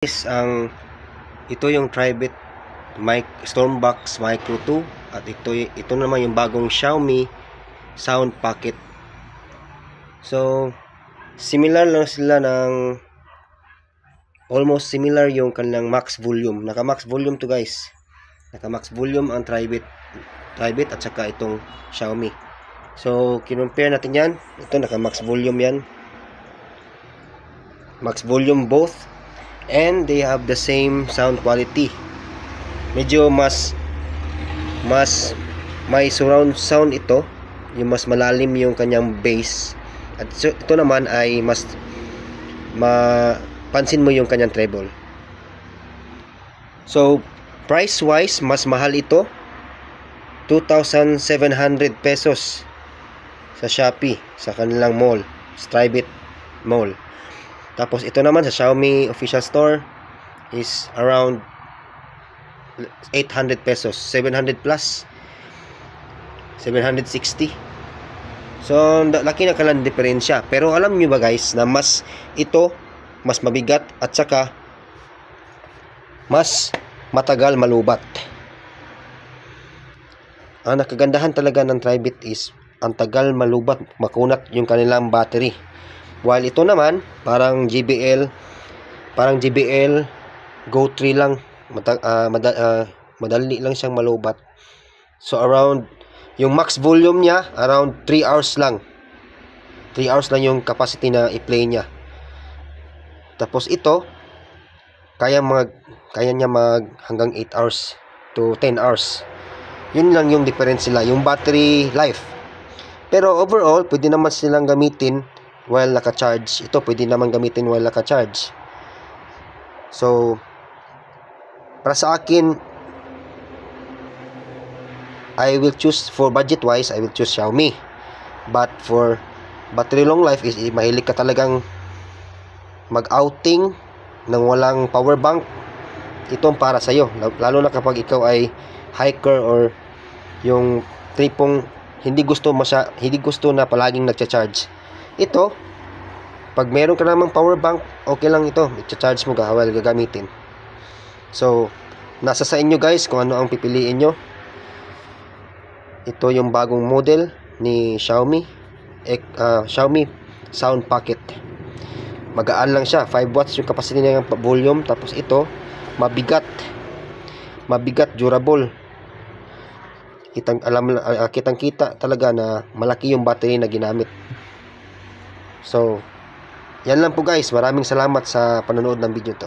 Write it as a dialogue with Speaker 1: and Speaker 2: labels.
Speaker 1: Ito yung Tribit Stormbox Micro 2 at ito naman yung bagong Xiaomi Sound Pocket. So similar lang sila ng almost similar yung kanilang max volume. Naka max volume to guys. Naka max volume ang Tribit at saka itong Xiaomi. So kinumpare natin yan. Ito naka max volume yan. Max volume both. And they have the same sound quality. Medyo mas may surround sound ito, yung mas malalim yung kanyang bass. At ito naman ay mas mapansin mo yung kanyang treble. So price wise, mas mahal ito, 2,700 pesos sa Shopee, sa kanilang mall, Tribit Mall. Tapos ito naman sa Xiaomi official store is around 800 pesos, 700 plus, 760. So laki na kalang diferensya. Pero alam nyo ba guys na mas mabigat at saka mas matagal malubat. Ang nakagandahan talaga ng Tribit is ang tagal malubat, makunat yung kanilang battery. While ito naman, parang JBL Go 3 lang, madali lang siyang malubat. So around, yung max volume niya, around 3 hours lang. 3 hours lang yung capacity na i-play niya. Tapos ito, kaya niya hanggang 8 hours to 10 hours. Yun lang yung difference nila, yung battery life. Pero overall, pwede naman silang gamitin while naka-charge. Ito pwede naman gamitin while naka-charge. So para sa akin, I will choose, for budget wise, I will choose Xiaomi. But for battery long life is mahilig ka talagang mag-outing nang walang power bank, itong para sa iyo. Lalo na kapag ikaw ay hiker or yung tripong hindi gusto na palaging nagcha-charge. Ito, pag meron ka namang power bank, okay lang ito. I-charge mo while gagamitin. So, nasa sa inyo guys kung ano ang pipiliin nyo. Ito yung bagong model ni Xiaomi. Xiaomi Sound Pocket. Magaan lang siya. 5 watts yung capacity ng volume. Tapos ito, mabigat, durable. Kitang-kita talaga na malaki yung battery na ginamit. So, yan lang po guys. Maraming salamat sa panonood ng video to.